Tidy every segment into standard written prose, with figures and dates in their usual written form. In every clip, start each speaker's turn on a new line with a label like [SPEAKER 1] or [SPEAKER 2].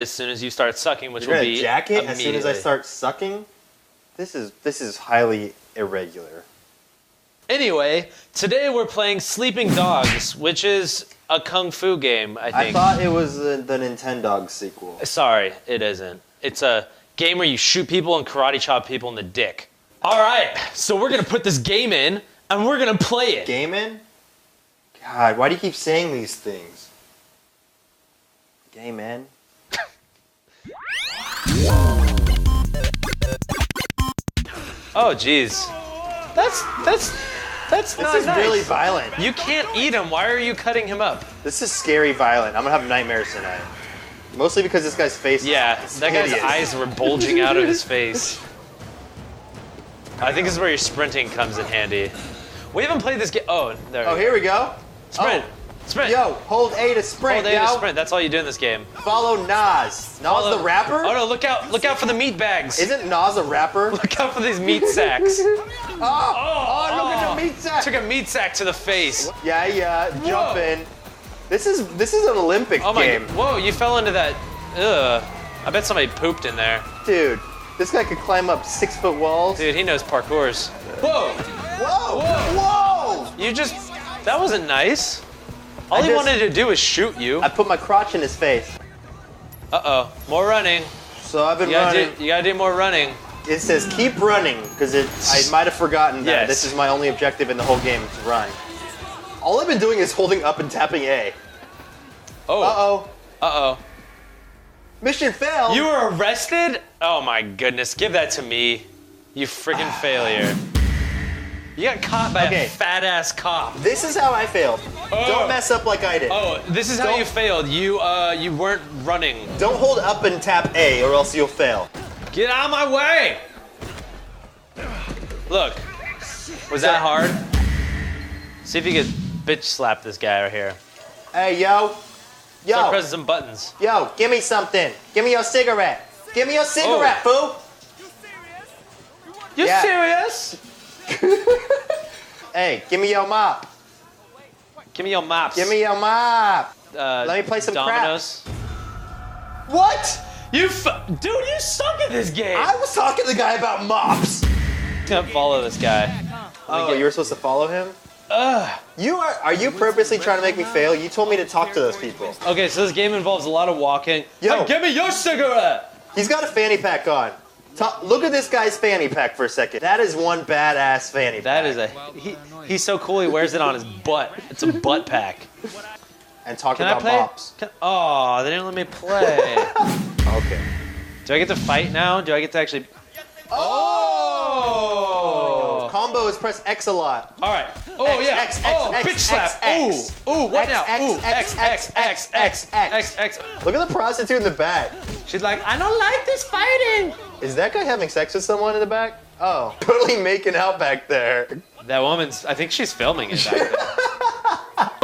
[SPEAKER 1] as soon as you start sucking, which
[SPEAKER 2] You're
[SPEAKER 1] will
[SPEAKER 2] gonna
[SPEAKER 1] be
[SPEAKER 2] jack it as soon as I
[SPEAKER 1] immediately.
[SPEAKER 2] start sucking? This is highly irregular.
[SPEAKER 1] Anyway, today we're playing Sleeping Dogs, which is a kung fu game, I think.
[SPEAKER 2] I thought it was the Nintendo sequel.
[SPEAKER 1] Sorry, it isn't. It's a game where you shoot people and karate chop people in the dick. All right, so we're gonna put this game in, and we're gonna play it.
[SPEAKER 2] Game in? God, why do you keep saying these things? Game in?
[SPEAKER 1] Oh, jeez. That's
[SPEAKER 2] This
[SPEAKER 1] not
[SPEAKER 2] is
[SPEAKER 1] nice.
[SPEAKER 2] really violent.
[SPEAKER 1] You can't eat him. Why are you cutting him up?
[SPEAKER 2] This is scary violent. I'm gonna have nightmares tonight. Mostly because this guy's face
[SPEAKER 1] Yeah,
[SPEAKER 2] is
[SPEAKER 1] that guy's
[SPEAKER 2] hideous.
[SPEAKER 1] eyes were bulging out of his face. I think this is where your sprinting comes in handy. We haven't played this game. Oh, there we
[SPEAKER 2] Oh,
[SPEAKER 1] go.
[SPEAKER 2] here we go.
[SPEAKER 1] Sprint. Sprint.
[SPEAKER 2] Yo, hold A to sprint,
[SPEAKER 1] Hold A
[SPEAKER 2] yo.
[SPEAKER 1] to sprint. That's all you do in this game.
[SPEAKER 2] Follow Nas. Nas the rapper?
[SPEAKER 1] Oh no, look out for the meat bags.
[SPEAKER 2] Isn't Nas a rapper?
[SPEAKER 1] Look out for these meat sacks.
[SPEAKER 2] Oh, look at the meat sack.
[SPEAKER 1] Took a meat sack to the face.
[SPEAKER 2] Yeah, jump in. This is an Olympic
[SPEAKER 1] Oh my
[SPEAKER 2] game.
[SPEAKER 1] god. Whoa, you fell into that. Ugh. I bet somebody pooped in there.
[SPEAKER 2] Dude, this guy could climb up 6-foot walls.
[SPEAKER 1] Dude, he knows parkours. Whoa!
[SPEAKER 2] Whoa! Whoa!
[SPEAKER 1] You just. That wasn't nice. All he wanted to do was shoot you.
[SPEAKER 2] I put my crotch in his face.
[SPEAKER 1] Uh-oh. More running.
[SPEAKER 2] So I've been
[SPEAKER 1] You
[SPEAKER 2] running.
[SPEAKER 1] gotta do more running.
[SPEAKER 2] It says keep running, because I might have forgotten that
[SPEAKER 1] Yes.
[SPEAKER 2] this is my only objective in the whole game, to run. All I've been doing is holding up and tapping A.
[SPEAKER 1] Oh.
[SPEAKER 2] Uh-oh.
[SPEAKER 1] Uh-oh.
[SPEAKER 2] Mission failed.
[SPEAKER 1] You were arrested? Oh my goodness. Give that to me. You freaking failure. You got caught by a fat-ass cop.
[SPEAKER 2] This is how I failed. Don't mess up like I did.
[SPEAKER 1] Oh, this is how you failed. You weren't running.
[SPEAKER 2] Don't hold up and tap A, or else you'll fail.
[SPEAKER 1] Get out of my way! Look. Was that hard? See if you could bitch slap this guy right here.
[SPEAKER 2] Hey, yo.
[SPEAKER 1] Start pressing some buttons.
[SPEAKER 2] Yo, give me something. Give me your cigarette. Give me your cigarette, fool.
[SPEAKER 1] You
[SPEAKER 2] Yeah.
[SPEAKER 1] serious?
[SPEAKER 2] Hey, give me your mop.
[SPEAKER 1] Give me your mops.
[SPEAKER 2] Give me your mop.
[SPEAKER 1] Let
[SPEAKER 2] me play some
[SPEAKER 1] dominoes.
[SPEAKER 2] What?
[SPEAKER 1] Dude, you suck at this game.
[SPEAKER 2] I was talking to the guy about mops.
[SPEAKER 1] Can't follow this guy.
[SPEAKER 2] Oh, you were supposed to follow him?
[SPEAKER 1] Ugh.
[SPEAKER 2] Are you purposely trying to make me fail? You told me to talk to those people.
[SPEAKER 1] Okay, so this game involves a lot of walking.
[SPEAKER 2] Yo.
[SPEAKER 1] Hey, give me your cigarette.
[SPEAKER 2] He's got a fanny pack on. Look at this guy's fanny pack for a second. That is one badass fanny pack.
[SPEAKER 1] That is he's so cool he wears it on his butt. It's a butt pack.
[SPEAKER 2] And talk
[SPEAKER 1] Can
[SPEAKER 2] about
[SPEAKER 1] I play?
[SPEAKER 2] mops.
[SPEAKER 1] Oh, they didn't let me play.
[SPEAKER 2] Okay.
[SPEAKER 1] Do I get to fight now? Do I get to actually... Oh!
[SPEAKER 2] Combo is press X a lot.
[SPEAKER 1] All right. Oh, yeah.
[SPEAKER 2] X,
[SPEAKER 1] Oh,
[SPEAKER 2] X,
[SPEAKER 1] bitch
[SPEAKER 2] X,
[SPEAKER 1] slap.
[SPEAKER 2] X,
[SPEAKER 1] Ooh. Ooh, what
[SPEAKER 2] X,
[SPEAKER 1] now?
[SPEAKER 2] X,
[SPEAKER 1] Ooh,
[SPEAKER 2] X,
[SPEAKER 1] X, X, X, X, X.
[SPEAKER 2] Look at the prostitute in the back.
[SPEAKER 1] She's like, I don't like this fighting.
[SPEAKER 2] Is that guy having sex with someone in the back? Oh, totally making out back there.
[SPEAKER 1] That woman's, I think she's filming it back there.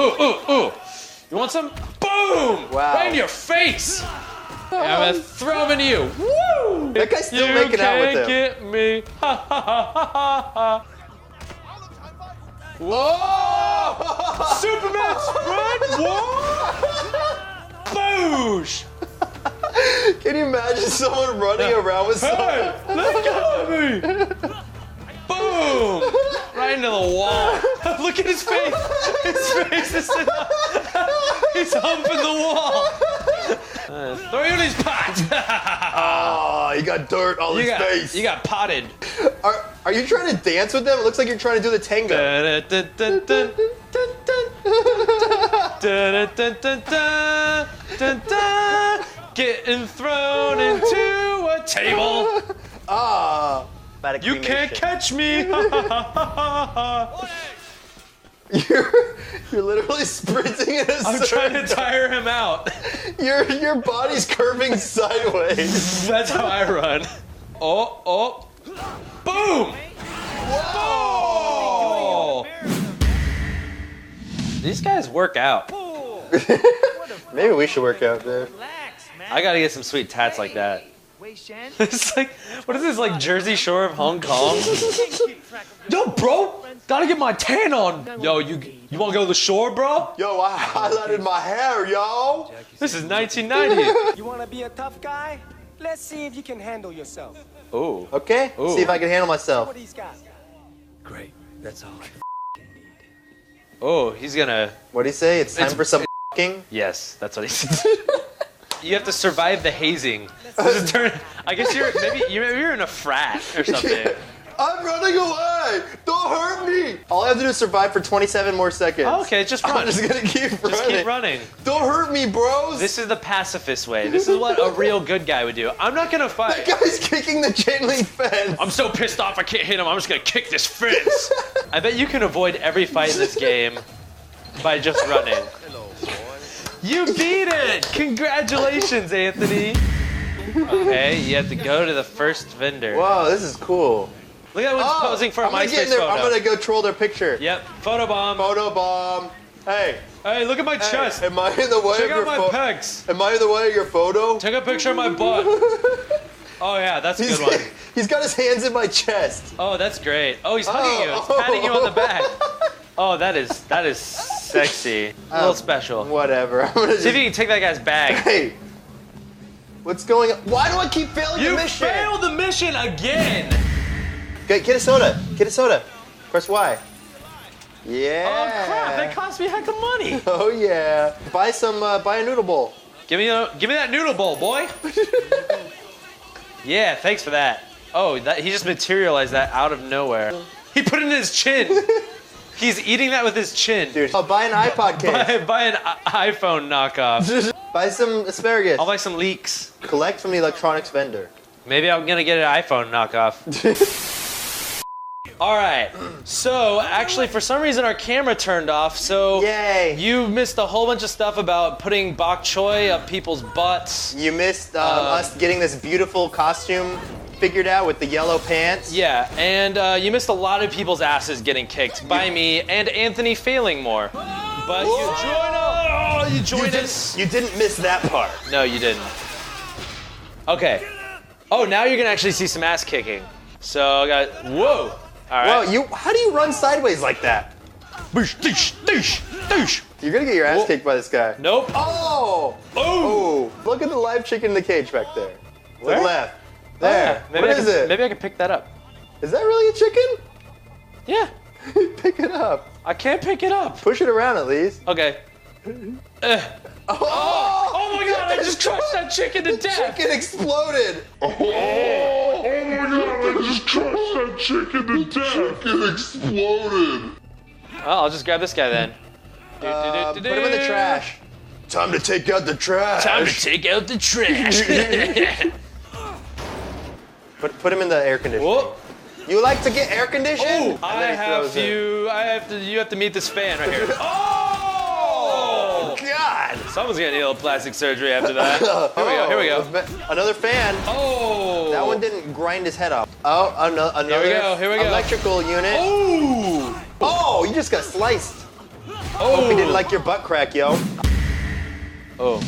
[SPEAKER 1] Ooh, ooh, ooh. You want some? Boom!
[SPEAKER 2] Wow.
[SPEAKER 1] Right in your face. Yeah, I'm gonna throw him into you. Woo!
[SPEAKER 2] That guy's still making out with him.
[SPEAKER 1] You can't get me. Ha ha ha ha ha. Whoa! Superman sprint! Whoa! Boosh!
[SPEAKER 2] Can you imagine someone running around with someone?
[SPEAKER 1] Hey! Let go of me! Boom! Right into the wall. Look at his face. His face is he's humping the wall. Throw you in his pot.
[SPEAKER 2] Oh, you got dirt on his face.
[SPEAKER 1] You got potted.
[SPEAKER 2] Are you trying to dance with them? It looks like you're trying to do the tango.
[SPEAKER 1] Getting thrown into a table.
[SPEAKER 2] Ah.
[SPEAKER 1] You can't catch me.
[SPEAKER 2] You're literally sprinting in a circle.
[SPEAKER 1] I'm trying to tire him out.
[SPEAKER 2] Your body's curving sideways.
[SPEAKER 1] That's how I run. Oh, oh. Boom! Whoa! These guys work out.
[SPEAKER 2] Maybe we should work out, dude.
[SPEAKER 1] I gotta get some sweet tats like that. It's like, what is this, like Jersey Shore of Hong Kong? Yo, bro, gotta get my tan on. Yo, you wanna go to the shore, bro?
[SPEAKER 2] Yo, I highlighted my hair, yo.
[SPEAKER 1] This is 1990.
[SPEAKER 3] You wanna be a tough guy? Let's see if you can handle yourself.
[SPEAKER 1] Oh.
[SPEAKER 2] Okay,
[SPEAKER 1] Ooh.
[SPEAKER 2] see if I can handle myself.
[SPEAKER 3] What he's got?
[SPEAKER 4] Great. That's all I
[SPEAKER 1] Oh, he's gonna.
[SPEAKER 2] What'd he say? It's time for some f***ing?
[SPEAKER 1] Yes, that's what he said. You have to survive the hazing. This is I guess you're in a frat or something.
[SPEAKER 2] I'm running away! Don't hurt me! All I have to do is survive for 27 more seconds.
[SPEAKER 1] Oh, okay, just run.
[SPEAKER 2] I'm just gonna keep running.
[SPEAKER 1] Just keep running.
[SPEAKER 2] Don't hurt me, bros!
[SPEAKER 1] This is the pacifist way. This is what a real good guy would do. I'm not gonna fight.
[SPEAKER 2] That guy's kicking the chain link fence.
[SPEAKER 1] I'm so pissed off I can't hit him. I'm just gonna kick this fence. I bet you can avoid every fight in this game by just running. You beat it! Congratulations, Anthony. Okay, you have to go to the first vendor.
[SPEAKER 2] Whoa, this is cool.
[SPEAKER 1] Look at what's posing for a MySpace photo.
[SPEAKER 2] I'm gonna go troll their picture.
[SPEAKER 1] Yep, photo bomb.
[SPEAKER 2] Photo bomb. Hey.
[SPEAKER 1] Hey, look at my chest.
[SPEAKER 2] Am I in the way
[SPEAKER 1] Check
[SPEAKER 2] of your
[SPEAKER 1] out my pecs.
[SPEAKER 2] Am I in the way of your photo?
[SPEAKER 1] Take a picture of my butt. Oh yeah, that's a good one.
[SPEAKER 2] He's got his hands in my chest.
[SPEAKER 1] Oh, that's great. Oh, he's hugging you. He's patting you on the back. Oh, that is sexy. A little special.
[SPEAKER 2] Whatever. I'm gonna
[SPEAKER 1] See if you can take that guy's bag.
[SPEAKER 2] Hey. What's going on? Why do I keep failing the mission?
[SPEAKER 1] You failed the mission again.
[SPEAKER 2] Get a soda. Get a soda. Press Y. Yeah.
[SPEAKER 1] Oh crap! That cost me a heck of money.
[SPEAKER 2] Oh yeah. Buy a noodle bowl.
[SPEAKER 1] Give me that noodle bowl, boy. Yeah, thanks for that. Oh, he just materialized that out of nowhere. He put it in his chin. He's eating that with his chin.
[SPEAKER 2] Dude, buy an iPod case.
[SPEAKER 1] Buy an iPhone knockoff.
[SPEAKER 2] Buy some asparagus.
[SPEAKER 1] I'll buy some leeks.
[SPEAKER 2] Collect from the electronics vendor.
[SPEAKER 1] Maybe I'm gonna get an iPhone knockoff. All right. So actually, for some reason, our camera turned off. So
[SPEAKER 2] yay!
[SPEAKER 1] You missed a whole bunch of stuff about putting bok choy up people's butts.
[SPEAKER 2] You missed us getting this beautiful costume figured out with the yellow pants.
[SPEAKER 1] Yeah, and you missed a lot of people's asses getting kicked by me and Anthony failing more. But you joined us.
[SPEAKER 2] You didn't miss that part.
[SPEAKER 1] No, you didn't. Okay. Oh, now you're gonna actually see some ass kicking. So I got whoa. All right.
[SPEAKER 2] Whoa, how do you run sideways like that?
[SPEAKER 1] Boosh, doosh, doosh, doosh.
[SPEAKER 2] You're gonna get your ass kicked by this guy.
[SPEAKER 1] Nope.
[SPEAKER 2] Oh!
[SPEAKER 1] Oh!
[SPEAKER 2] Look at the live chicken in the cage back there. To
[SPEAKER 1] Where?
[SPEAKER 2] the left. There.
[SPEAKER 1] Oh, yeah.
[SPEAKER 2] What is it?
[SPEAKER 1] Maybe I can pick that up.
[SPEAKER 2] Is that really a chicken?
[SPEAKER 1] Yeah.
[SPEAKER 2] Pick it up.
[SPEAKER 1] I can't pick it up.
[SPEAKER 2] Push it around at least.
[SPEAKER 1] Okay. Oh my god, I just crushed that chicken to death!
[SPEAKER 2] Chicken exploded!
[SPEAKER 5] Oh my god, I just crushed that chicken to death! Chicken exploded!
[SPEAKER 1] Well, I'll just grab this guy then.
[SPEAKER 2] Put him in the trash. Time to take out the trash!
[SPEAKER 1] Time to take out the trash!
[SPEAKER 2] Put him in the air conditioning.
[SPEAKER 1] Whoa.
[SPEAKER 2] You like to get air conditioned?
[SPEAKER 1] You have to meet this fan right here.
[SPEAKER 2] Oh! God!
[SPEAKER 1] Someone's gonna need a little plastic surgery after that. Here we go.
[SPEAKER 2] Another fan.
[SPEAKER 1] Oh!
[SPEAKER 2] That one didn't grind his head off. Oh, another
[SPEAKER 1] Here we go.
[SPEAKER 2] electrical unit.
[SPEAKER 1] Oh!
[SPEAKER 2] Oh, you just got sliced.
[SPEAKER 1] Oh!
[SPEAKER 2] Hope he didn't like your butt crack, yo.
[SPEAKER 1] Oh.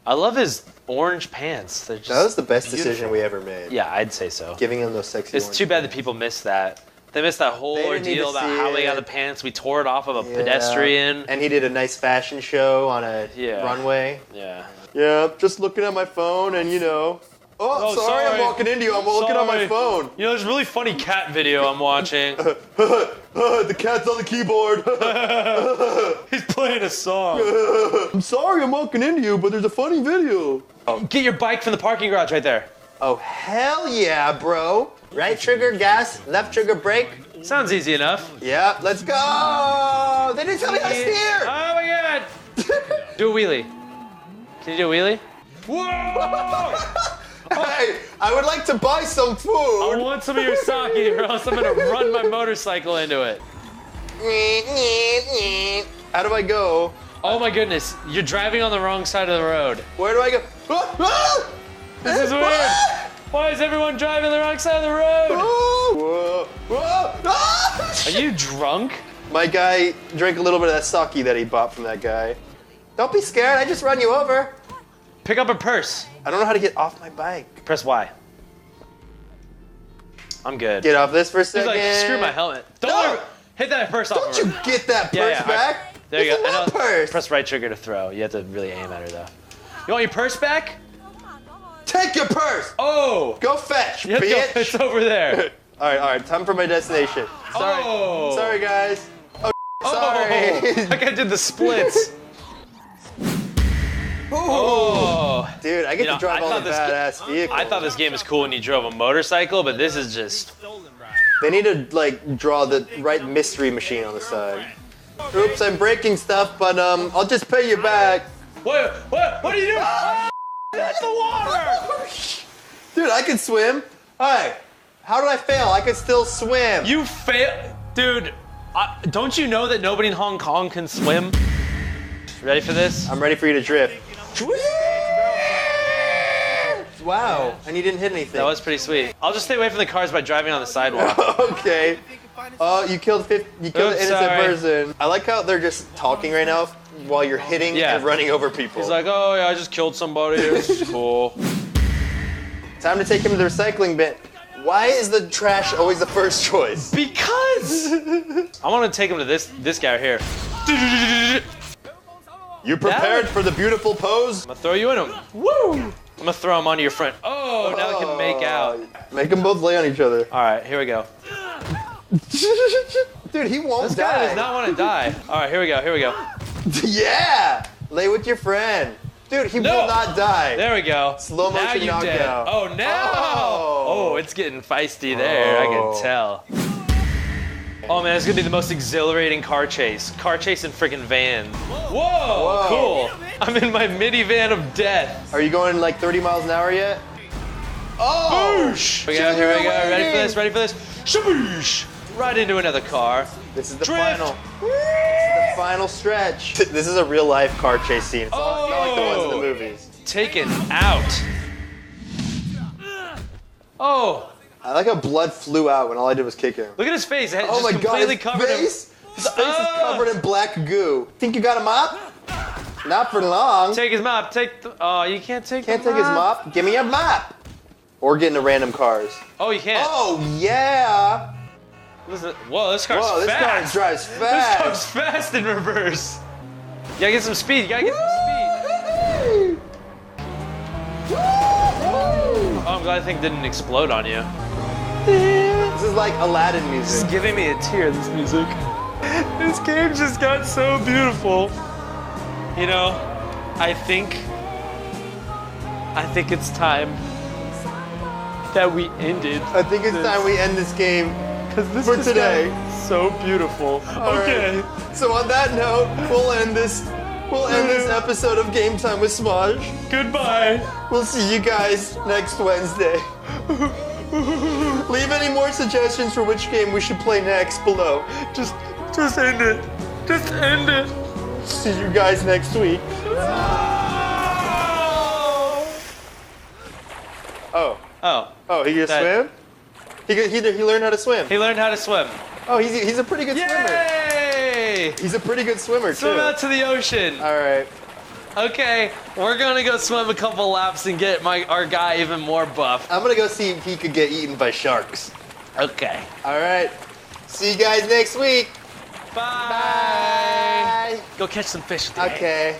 [SPEAKER 1] I love his orange pants. They're just
[SPEAKER 2] That was the best
[SPEAKER 1] beautiful.
[SPEAKER 2] decision we ever made.
[SPEAKER 1] Yeah, I'd say so.
[SPEAKER 2] Giving him those sexy
[SPEAKER 1] It's
[SPEAKER 2] orange
[SPEAKER 1] too bad that
[SPEAKER 2] pants.
[SPEAKER 1] people missed that. They missed that whole
[SPEAKER 2] They didn't need
[SPEAKER 1] ordeal
[SPEAKER 2] to
[SPEAKER 1] about
[SPEAKER 2] see
[SPEAKER 1] how we got
[SPEAKER 2] it.
[SPEAKER 1] the pants. We tore it off of a
[SPEAKER 2] Yeah.
[SPEAKER 1] pedestrian.
[SPEAKER 2] And he did a nice fashion show on a runway.
[SPEAKER 1] Yeah.
[SPEAKER 2] Yeah, just looking at my phone and, you know. Oh, sorry I'm walking into you. I'm looking on my phone.
[SPEAKER 1] You know, there's a really funny cat video I'm watching.
[SPEAKER 2] The cat's on the keyboard.
[SPEAKER 1] He's playing a song.
[SPEAKER 2] I'm sorry I'm walking into you, but there's a funny video.
[SPEAKER 1] Get your bike from the parking garage right there.
[SPEAKER 2] Oh, hell yeah, bro. Right trigger, gas. Left trigger, brake.
[SPEAKER 1] Sounds easy enough.
[SPEAKER 2] Yeah, let's go. They didn't tell me how to steer.
[SPEAKER 1] Oh my god. Do a wheelie. Can you do a wheelie? Whoa!
[SPEAKER 2] Hey, I would like to buy some
[SPEAKER 1] I
[SPEAKER 2] food.
[SPEAKER 1] want some of your sake or else I'm gonna run my motorcycle into it.
[SPEAKER 2] How do I go?
[SPEAKER 1] Oh my goodness, you're driving on the wrong side of the road.
[SPEAKER 2] Where do I go?
[SPEAKER 1] This is weird. Why is everyone driving the wrong side of the road? Are you drunk?
[SPEAKER 2] My guy drank a little bit of that sake that he bought from that guy. Don't be scared, I just run you over.
[SPEAKER 1] Pick up a purse.
[SPEAKER 2] I don't know how to get off my bike.
[SPEAKER 1] Press Y. I'm good.
[SPEAKER 2] Get off this for a
[SPEAKER 1] He's
[SPEAKER 2] second.
[SPEAKER 1] like, screw my helmet. Don't worry. Hit that purse off
[SPEAKER 2] Don't
[SPEAKER 1] of
[SPEAKER 2] you
[SPEAKER 1] her.
[SPEAKER 2] get that purse
[SPEAKER 1] Yeah,
[SPEAKER 2] back?
[SPEAKER 1] There you
[SPEAKER 2] It's
[SPEAKER 1] go.
[SPEAKER 2] a love purse.
[SPEAKER 1] Press right trigger to throw. You have to really aim at her though. You want your purse back?
[SPEAKER 2] Take your purse.
[SPEAKER 1] Oh!
[SPEAKER 2] Go fetch,
[SPEAKER 1] You have to go-
[SPEAKER 2] bitch.
[SPEAKER 1] It's over there.
[SPEAKER 2] All right. Time for my destination. Sorry.
[SPEAKER 1] Oh.
[SPEAKER 2] Sorry, guys. Oh,
[SPEAKER 1] Oh,
[SPEAKER 2] sorry.
[SPEAKER 1] that guy did the splits. Oh.
[SPEAKER 2] Dude, I get to drive all the badass vehicles.
[SPEAKER 1] I thought this game was cool when you drove a motorcycle, but this is just.
[SPEAKER 2] They need to like draw the right mystery machine on the side. Oops, I'm breaking stuff, but I'll just pay you back.
[SPEAKER 1] What are you doing? That's the water!
[SPEAKER 2] Dude, I can swim. Hey, how did I fail? I can still swim.
[SPEAKER 1] You fail. Dude, don't you know that nobody in Hong Kong can swim? Ready for this?
[SPEAKER 2] I'm ready for you to drift. Wow, and you didn't hit anything.
[SPEAKER 1] That was pretty sweet. I'll just stay away from the cars by driving on the sidewalk.
[SPEAKER 2] Okay. Oh, you killed an innocent
[SPEAKER 1] sorry.
[SPEAKER 2] person. I like how they're just talking right now while you're hitting and running over people.
[SPEAKER 1] He's like, oh yeah, I just killed somebody. This is cool.
[SPEAKER 2] Time to take him to the recycling bin. Why is the trash always the first choice?
[SPEAKER 1] Because I want to take him to this guy right here.
[SPEAKER 2] You prepared for the beautiful pose?
[SPEAKER 1] I'm gonna throw you in him. Woo! I'm gonna throw him onto your friend. Oh, now we can make out.
[SPEAKER 2] Make them both lay on each other.
[SPEAKER 1] All right, here we go.
[SPEAKER 2] Dude, he won't
[SPEAKER 1] This guy
[SPEAKER 2] die.
[SPEAKER 1] does not want to die. All right, here we go. Here we go.
[SPEAKER 2] Yeah! Lay with your friend. Dude, he
[SPEAKER 1] No.
[SPEAKER 2] will not die.
[SPEAKER 1] There we go.
[SPEAKER 2] Slow
[SPEAKER 1] Now
[SPEAKER 2] motion
[SPEAKER 1] you dead.
[SPEAKER 2] knockout.
[SPEAKER 1] Oh, now! Oh, it's getting feisty there. I can tell. Oh man, it's gonna be the most exhilarating car chase. Car chase in freaking van. Whoa! Cool. I'm in my minivan of death.
[SPEAKER 2] Are you going like 30 miles an hour yet? Oh!
[SPEAKER 1] Boosh! Here we go. Ready for this? Ready for this? Shaboosh! Right into another car.
[SPEAKER 2] This is the
[SPEAKER 1] Drift.
[SPEAKER 2] final. The final stretch. This is a real life car chase scene. It's not like the ones in the movies.
[SPEAKER 1] Taken out. Oh!
[SPEAKER 2] I like how blood flew out when all I did was kick him.
[SPEAKER 1] Look at his face. It's
[SPEAKER 2] Oh
[SPEAKER 1] just
[SPEAKER 2] my god,
[SPEAKER 1] completely
[SPEAKER 2] his
[SPEAKER 1] covered
[SPEAKER 2] face? His face is covered in black goo. Think you got a mop? Not for long.
[SPEAKER 1] Take his mop. Take the. Oh, you can't take.
[SPEAKER 2] Can't
[SPEAKER 1] the
[SPEAKER 2] take his mop. Give me a mop. Or get into random cars.
[SPEAKER 1] Oh, you can't.
[SPEAKER 2] Oh yeah.
[SPEAKER 1] Listen. Whoa, this car's
[SPEAKER 2] Whoa, this car
[SPEAKER 1] fast.
[SPEAKER 2] drives
[SPEAKER 1] This
[SPEAKER 2] fast.
[SPEAKER 1] car's fast in reverse. You gotta get some speed. You gotta get some speed. Oh, I'm glad the thing didn't explode on you.
[SPEAKER 2] This is like Aladdin music.
[SPEAKER 1] It's giving me a tear, this music. This game just got so beautiful. You know, I think it's time that we ended.
[SPEAKER 2] I think it's time we end this game
[SPEAKER 1] Because this
[SPEAKER 2] for
[SPEAKER 1] just
[SPEAKER 2] today.
[SPEAKER 1] got so beautiful.
[SPEAKER 2] All
[SPEAKER 1] Okay.
[SPEAKER 2] right. So on that note, we'll end this episode of Game Time with Smosh.
[SPEAKER 1] Goodbye.
[SPEAKER 2] We'll see you guys next Wednesday. Leave any more suggestions for which game we should play next below.
[SPEAKER 1] Just end it. Just end it.
[SPEAKER 2] See you guys next week. Oh, he can swim? He learned how to swim.
[SPEAKER 1] He learned how to swim.
[SPEAKER 2] Oh, he's a pretty good swimmer.
[SPEAKER 1] Yay!
[SPEAKER 2] He's a pretty good swimmer
[SPEAKER 1] Swim
[SPEAKER 2] too.
[SPEAKER 1] out to the ocean.
[SPEAKER 2] All right.
[SPEAKER 1] Okay, we're gonna go swim a couple laps and get our guy even more buff.
[SPEAKER 2] I'm gonna go see if he could get eaten by sharks.
[SPEAKER 1] Okay.
[SPEAKER 2] All right. See you guys next week.
[SPEAKER 1] Bye.
[SPEAKER 2] Bye.
[SPEAKER 1] Go catch some fish with your hand.
[SPEAKER 2] Okay.